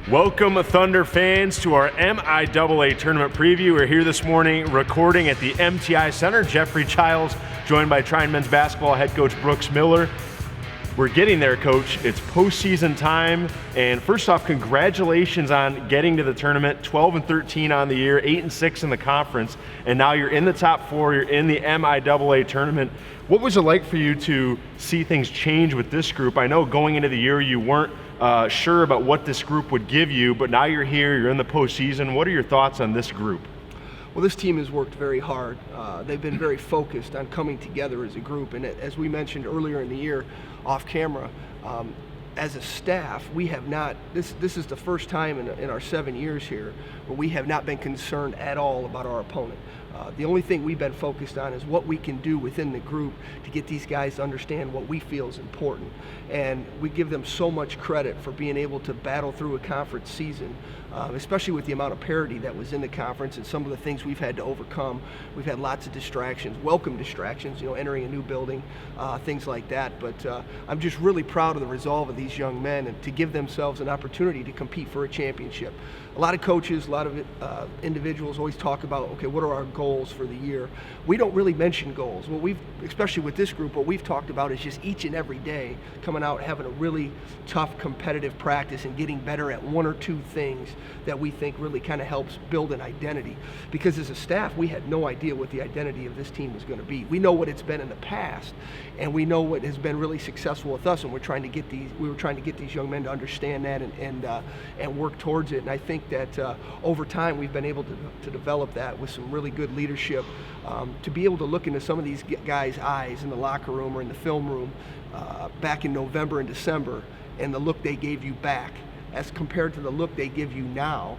Welcome, Thunder fans, to our MIAA Tournament preview. We're here this morning recording at the MTI Center. Geoff Chiles, joined by Trine men's basketball head coach Brooks Miller. We're getting there, Coach. It's postseason time, and first off, congratulations on getting to the tournament. 12-13 on the year, 8-6 in the conference, and now you're in the top four. You're in the MIAA tournament. What was it like for you to see things change with this group? I know going into the year you weren't sure about what this group would give you, but now you're here, you're in the postseason. What are your thoughts on this group? Well, this team has worked very hard. They've been very focused on coming together as a group, and as we mentioned earlier in the year off camera, as a staff, we have not, this is the first time in our 7 years here where we have not been concerned at all about our opponent. The only thing we've been focused on is what we can do within the group to get these guys to understand what we feel is important. And we give them so much credit for being able to battle through a conference season, especially with the amount of parity that was in the conference and some of the things we've had to overcome. We've had lots of distractions, welcome distractions, entering a new building, things like that. But I'm just really proud of the resolve of these young men and to give themselves an opportunity to compete for a championship. A lot of coaches, a lot of individuals always talk about, okay, what are our goals for the year? We don't really mention goals. Especially with this group, what we've talked about is just each and every day coming out, having a really tough competitive practice and getting better at one or two things that we think really kind of helps build an identity. Because as a staff, we had no idea what the identity of this team was going to be. We know what it's been in the past, and we know what has been really successful with us, and we were trying to get these young men to understand that and work towards it. And I think that over time we've been able to develop that with some really good leadership, to be able to look into some of these guys' eyes in the locker room or in the film room back in November and December, and the look they gave you back as compared to the look they give you now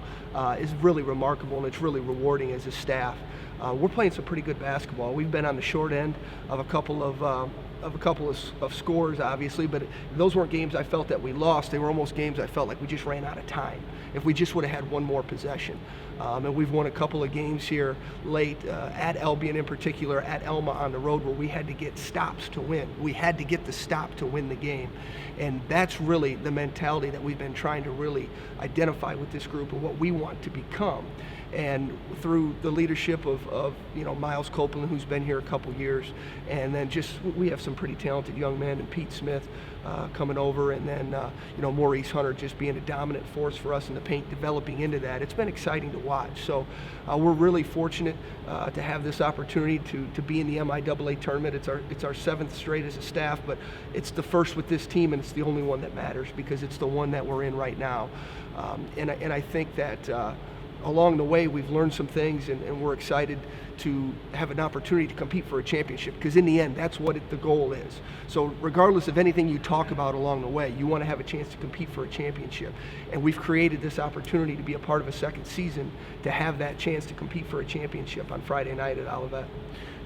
is really remarkable, and it's really rewarding as a staff. We're playing some pretty good basketball. We've been on the short end of a couple of scores, obviously, but those weren't games I felt that we lost. They were almost games I felt like we just ran out of time. If we just would have had one more possession. And we've won a couple of games here late, at Albion in particular, at Elma on the road, where we had to get stops to win. We had to get the stop to win the game. And that's really the mentality that we've been trying to really identify with this group and what we want to become. And through the leadership of Miles Copeland, who's been here a couple years, and then we have some pretty talented young men, and Pete Smith coming over, and then Maurice Hunter just being a dominant force for us in the paint, developing into that. It's been exciting to watch. So we're really fortunate to have this opportunity to be in the MIAA tournament. It's our seventh straight as a staff, but it's the first with this team, and it's the only one that matters because it's the one that we're in right now. And I think that along the way, we've learned some things, and we're excited to have an opportunity to compete for a championship, because in the end, that's what the goal is. So regardless of anything you talk about along the way, you want to have a chance to compete for a championship. And we've created this opportunity to be a part of a second season to have that chance to compete for a championship on Friday night at Olivet.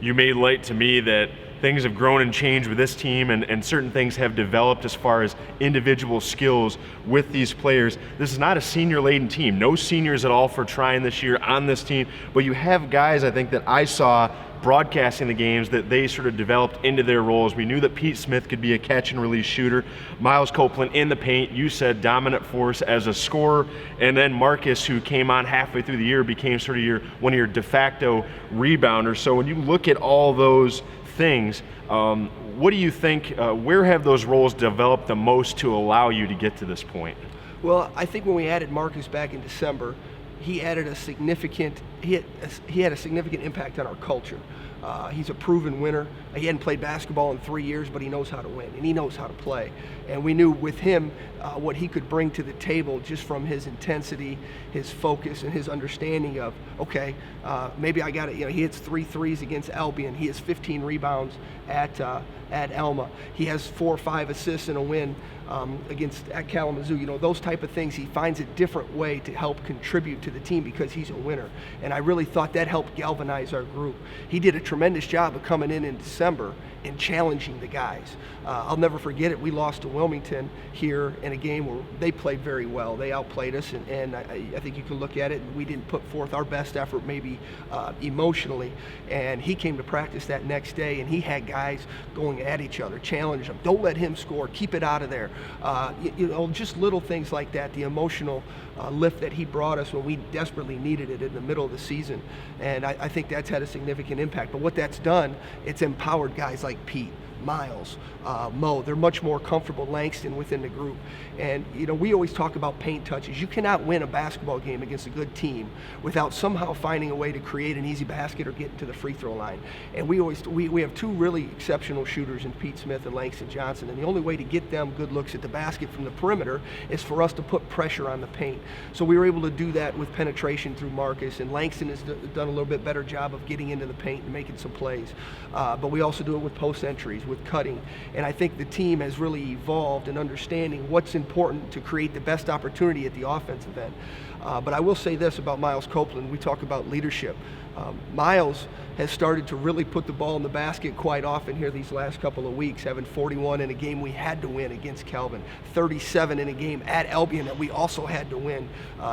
You made light to me that things have grown and changed with this team, and certain things have developed as far as individual skills with these players. This is not a senior-laden team. No seniors at all for Trine this year on this team, but you have guys, I think, that I saw broadcasting the games that they sort of developed into their roles. We knew that Pete Smith could be a catch and release shooter. Miles Copeland in the paint, you said dominant force as a scorer. And then Marcus, who came on halfway through the year, became sort of one of your de facto rebounders. So when you look at all those things, what do you think, where have those roles developed the most to allow you to get to this point? Well, I think when we added Marcus back in December, he added he had a significant impact on our culture. He's a proven winner. He hadn't played basketball in 3 years, but he knows how to win, and he knows how to play. And we knew with him what he could bring to the table just from his intensity, his focus, and his understanding of, okay, maybe I got it. He hits 3 threes against Albion. He has 15 rebounds at Elma. He has 4 or 5 assists in a win at Kalamazoo. Those type of things. He finds a different way to help contribute to the team because he's a winner. And I really thought that helped galvanize our group. He did a tremendous job of coming in December in challenging the guys. I'll never forget it. We lost to Wilmington here in a game where they played very well. They outplayed us, and I think you can look at it, and we didn't put forth our best effort maybe emotionally. And he came to practice that next day, and he had guys going at each other, challenge them. Don't let him score. Keep it out of there. Just little things like that, the emotional lift that he brought us when we desperately needed it in the middle of the season. And I think that's had a significant impact. But what that's done, it's empowered guys like Pete, Miles, Mo. They're much more comfortable, Langston, within the group. And we always talk about paint touches. You cannot win a basketball game against a good team without somehow finding a way to create an easy basket or get to the free throw line. And we have two really exceptional shooters in Pete Smith and Langston Johnson, and the only way to get them good looks at the basket from the perimeter is for us to put pressure on the paint. So we were able to do that with penetration through Marcus, and Langston has done a little bit better job of getting into the paint and making some plays. But we also do it with post entries, with cutting. And I think the team has really evolved in understanding what's important to create the best opportunity at the offensive end. But I will say this about Miles Copeland. We talk about leadership. Miles has started to really put the ball in the basket quite often here these last couple of weeks, having 41 in a game we had to win against Calvin, 37 in a game at Albion that we also had to win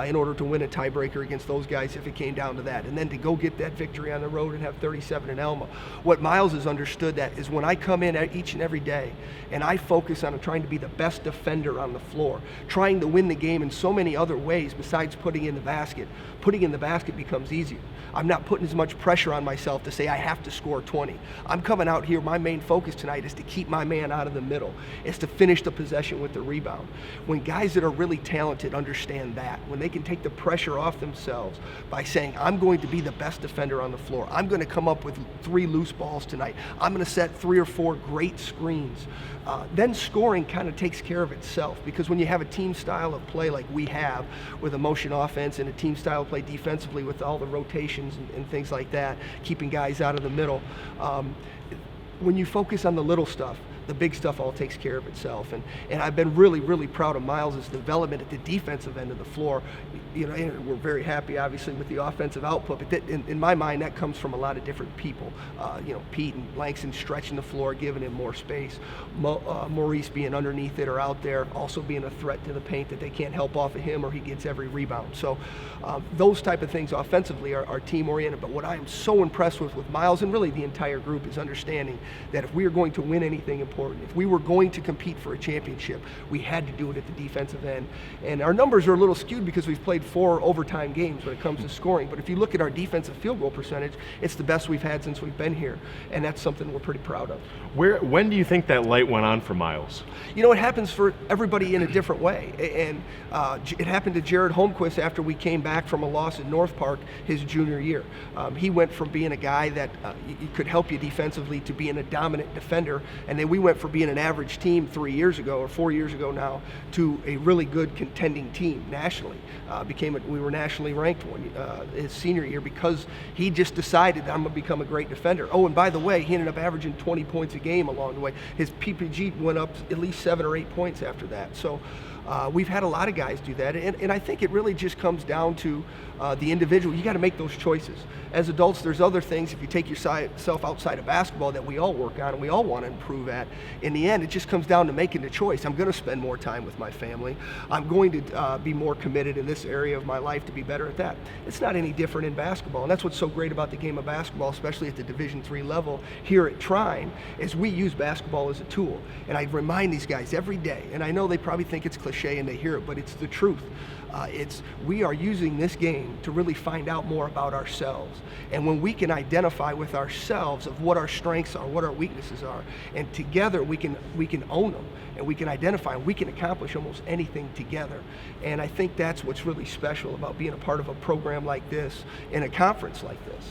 in order to win a tiebreaker against those guys if it came down to that. And then to go get that victory on the road and have 37 in Elma. What Miles has understood that is when I come in each and every day and I focus on trying to be the best defender on the floor, trying to win the game in so many other ways besides putting in the basket becomes easier. I'm not putting as much pressure on myself to say I have to score 20. I'm coming out here, my main focus tonight is to keep my man out of the middle. It's to finish the possession with the rebound. When guys that are really talented understand that, when they can take the pressure off themselves by saying, I'm going to be the best defender on the floor. I'm going to come up with 3 loose balls tonight. I'm going to set 3 or 4 great screens. Then scoring kind of takes care of itself, because when you have a team style of play like we have with a motion offense and a team style of play defensively with all the rotations and things like that, keeping guys out of the middle, when you focus on the little stuff, the big stuff all takes care of itself. And I've been really, really proud of Miles' development at the defensive end of the floor. And we're very happy, obviously, with the offensive output. But in my mind, that comes from a lot of different people. Pete and Langston stretching the floor, giving him more space. Maurice being underneath it or out there, also being a threat to the paint that they can't help off of him or he gets every rebound. So those type of things offensively are team-oriented. But what I am so impressed with Miles and really the entire group is understanding that if we are going to win anything important, if we were going to compete for a championship, we had to do it at the defensive end. And our numbers are a little skewed because we've played 4 overtime games when it comes to scoring. But if you look at our defensive field goal percentage, it's the best we've had since we've been here. And that's something we're pretty proud of. When do you think that light went on for Miles? It happens for everybody in a different way. And it happened to Jared Holmquist after we came back from a loss at North Park his junior year. He went from being a guy that could help you defensively to being a dominant defender. And then we went from being an average team 3 years ago or 4 years ago now to a really good contending team nationally. We were nationally ranked his senior year because he just decided I'm going to become a great defender. Oh, and by the way, he ended up averaging 20 points a game along the way. His PPG went up at least 7 or 8 points after that. So we've had a lot of guys do that, and I think it really just comes down to the individual. You got to make those choices. As adults, there's other things, if you take yourself outside of basketball, that we all work on and we all want to improve at. In the end, it just comes down to making the choice. I'm going to spend more time with my family. I'm going to be more committed in this area of my life to be better at that. It's not any different in basketball, and that's what's so great about the game of basketball, especially at the Division III level here at Trine, is we use basketball as a tool. And I remind these guys every day, and I know they probably think it's cliche and they hear it, but it's the truth. We are using this game to really find out more about ourselves. And when we can identify with ourselves of what our strengths are, what our weaknesses are, and together we can own them, and we can identify, and we can accomplish almost anything together. And I think that's what's really special about being a part of a program like this in a conference like this.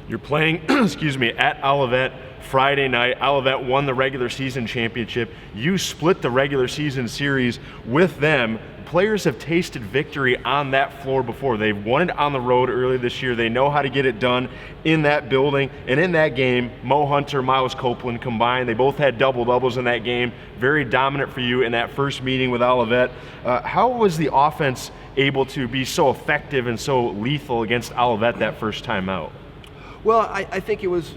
You're playing, at Olivet Friday night. Olivet won the regular season championship. You split the regular season series with them. Players have tasted victory on that floor before. They've won it on the road earlier this year. They know how to get it done in that building. And in that game, Mo Hunter, Miles Copeland combined, they both had double-doubles in that game. Very dominant for you in that first meeting with Olivet. How was the offense able to be so effective and so lethal against Olivet that first time out? Well, I think it was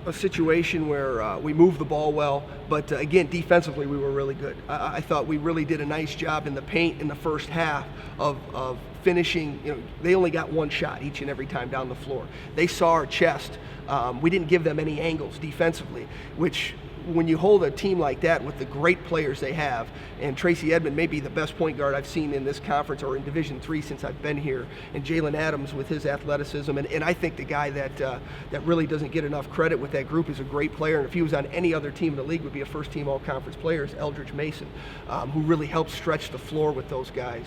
a situation where we moved the ball well, but again, defensively we were really good. I thought we really did a nice job in the paint in the first half of finishing. They only got one shot each and every time down the floor. They saw our chest. We didn't give them any angles defensively, which when you hold a team like that with the great players they have, and Tracy Edmond may be the best point guard I've seen in this conference or in Division III since I've been here, and Jalen Adams with his athleticism, and I think the guy that really doesn't get enough credit with that group is a great player, and if he was on any other team in the league would be a first-team all-conference player, is Eldridge Mason, who really helped stretch the floor with those guys.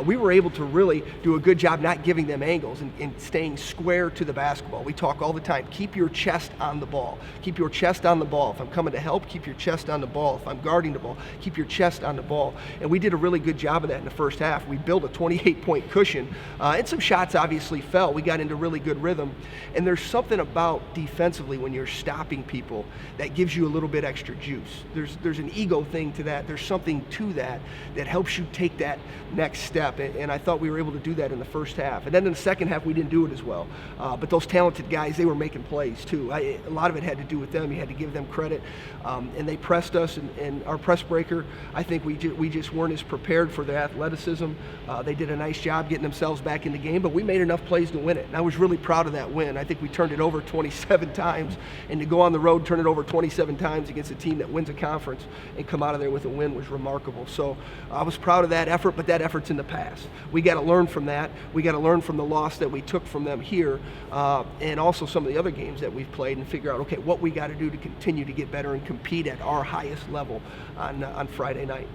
We were able to really do a good job not giving them angles and staying square to the basketball. We talk all the time, keep your chest on the ball. Keep your chest on the ball. If I'm coming to help, keep your chest on the ball. If I'm guarding the ball, keep your chest on the ball. And we did a really good job of that in the first half. We built a 28-point cushion, and some shots obviously fell. We got into really good rhythm. And there's something about defensively when you're stopping people that gives you a little bit extra juice. There's an ego thing to that. There's something to that that helps you take that next step. And I thought we were able to do that in the first half. And then in the second half, we didn't do it as well. But those talented guys, they were making plays too. A lot of it had to do with them. You had to give them credit. And they pressed us, and our press breaker, I think we just weren't as prepared for their athleticism. They did a nice job getting themselves back in the game, but we made enough plays to win it. And I was really proud of that win. I think we turned it over 27 times, and to go on the road, turn it over 27 times against a team that wins a conference and come out of there with a win was remarkable. So I was proud of that effort, but that effort's in the past. We got to learn from that. We got to learn from the loss that we took from them here, and also some of the other games that we've played, and figure out, okay, what we got to do to continue to get better and compete at our highest level on Friday night.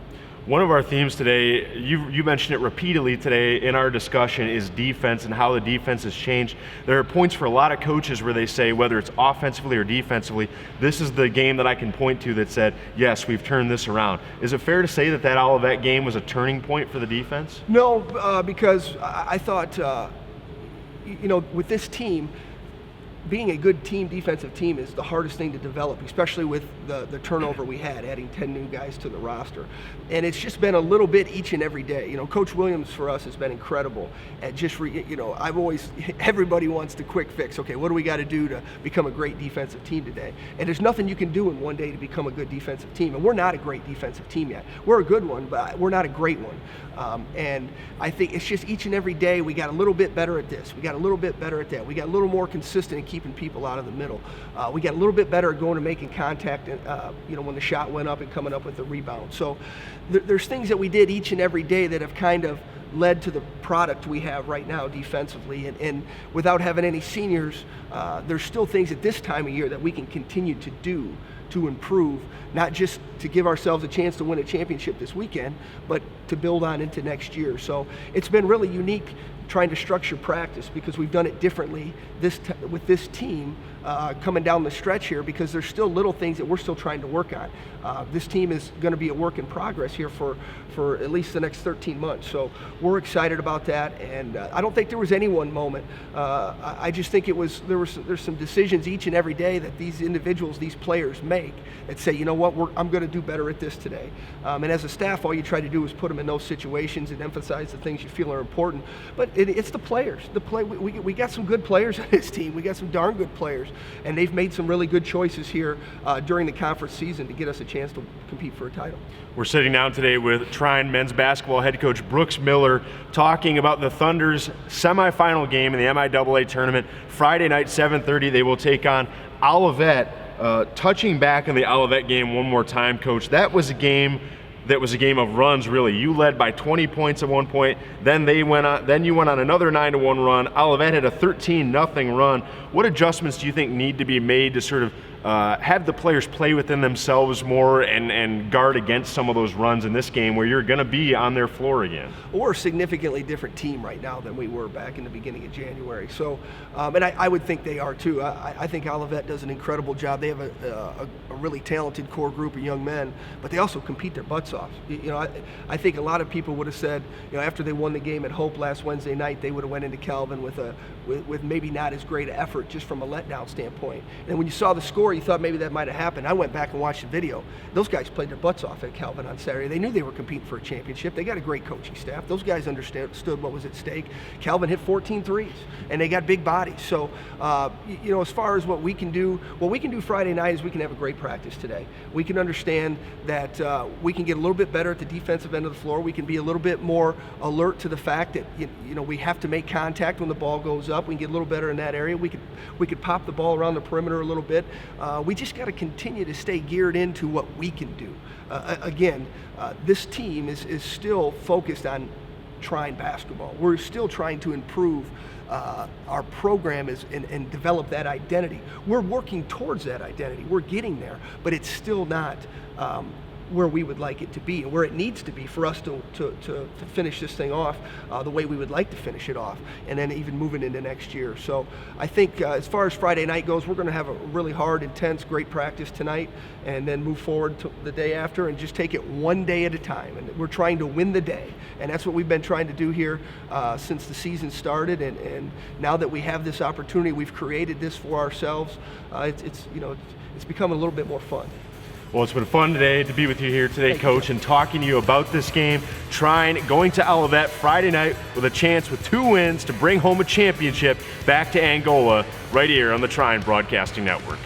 One of our themes today, you mentioned it repeatedly today in our discussion, is defense and how the defense has changed. There are points for a lot of coaches where they say, whether it's offensively or defensively, this is the game that I can point to that said, yes, we've turned this around. Is it fair to say that Olivet game was a turning point for the defense? No, because I thought, with this team, being a good defensive team is the hardest thing to develop, especially with the turnover we had, adding 10 new guys to the roster. And it's just been a little bit each and every day. Coach Williams for us has been incredible at just, everybody wants the quick fix. Okay, what do we got to do to become a great defensive team today? And there's nothing you can do in one day to become a good defensive team. And we're not a great defensive team yet. We're a good one, but we're not a great one. And I think it's just each and every day we got a little bit better at this. We got a little bit better at that. We got a little more consistent in keeping people out of the middle. We got a little bit better at going and making contact, when the shot went up and coming up with the rebound. So there's things that we did each and every day that have kind of led to the product we have right now defensively. And without having any seniors, there's still things at this time of year that we can continue to do to improve, not just to give ourselves a chance to win a championship this weekend, but to build on into next year. So it's been really unique trying to structure practice because we've done it differently with this team coming down the stretch here, because there's still little things that we're still trying to work on. This team is going to be a work in progress here for at least the next 13 months. So we're excited about that, and I don't think there was any one moment. I just think there's some decisions each and every day that these individuals, these players make that say, you know what, I'm going to do better at this today. And as a staff, all you try to do is put them in those situations and emphasize the things you feel are important. But it's the players. We got some good players on this team. We got some darn good players, and they've made some really good choices here during the conference season to get us a chance to compete for a title. We're sitting down today with Trine men's basketball head coach Brooks Miller, talking about the Thunder's semifinal game in the MIAA tournament. Friday night, 7:30, they will take on Olivet. Touching back on the Olivet game one more time, Coach, that was a game of runs, really. You led by 20 points at one point, then you went on another 9-1 run. Olivet had a 13-0 run. What adjustments do you think need to be made to sort of have the players play within themselves more and guard against some of those runs in this game where you're going to be on their floor again? Well, we're a significantly different team right now than we were back in the beginning of January. So, and I would think they are too. I think Olivet does an incredible job. They have a really talented core group of young men, but they also compete their butts off. I think a lot of people would have said, after they won the game at Hope last Wednesday night, they would have went into Calvin with maybe not as great an effort just from a letdown standpoint. And when you saw the score before you thought maybe that might have happened. I went back and watched the video. Those guys played their butts off at Calvin on Saturday. They knew they were competing for a championship. They got a great coaching staff. Those guys understood what was at stake. Calvin hit 14 threes, and they got big bodies. So, as far as what we can do Friday night is we can have a great practice today. We can understand that we can get a little bit better at the defensive end of the floor. We can be a little bit more alert to the fact that we have to make contact when the ball goes up. We can get a little better in that area. We could pop the ball around the perimeter a little bit. We just got to continue to stay geared into what we can do. Again, this team is still focused on trying basketball. We're still trying to improve our program and develop that identity. We're working towards that identity. We're getting there, but it's still not where we would like it to be and where it needs to be for us to finish this thing off the way we would like to finish it off, and then even moving into next year. So I think as far as Friday night goes, we're going to have a really hard, intense, great practice tonight, and then move forward to the day after and just take it one day at a time. And we're trying to win the day, and that's what we've been trying to do here since the season started. And now that we have this opportunity, we've created this for ourselves. It's become a little bit more fun. Well, it's been fun today to be with you here today, Coach, and talking to you about this game, going to Olivet Friday night with a chance with 2 wins to bring home a championship back to Angola right here on the Trine Broadcasting Network.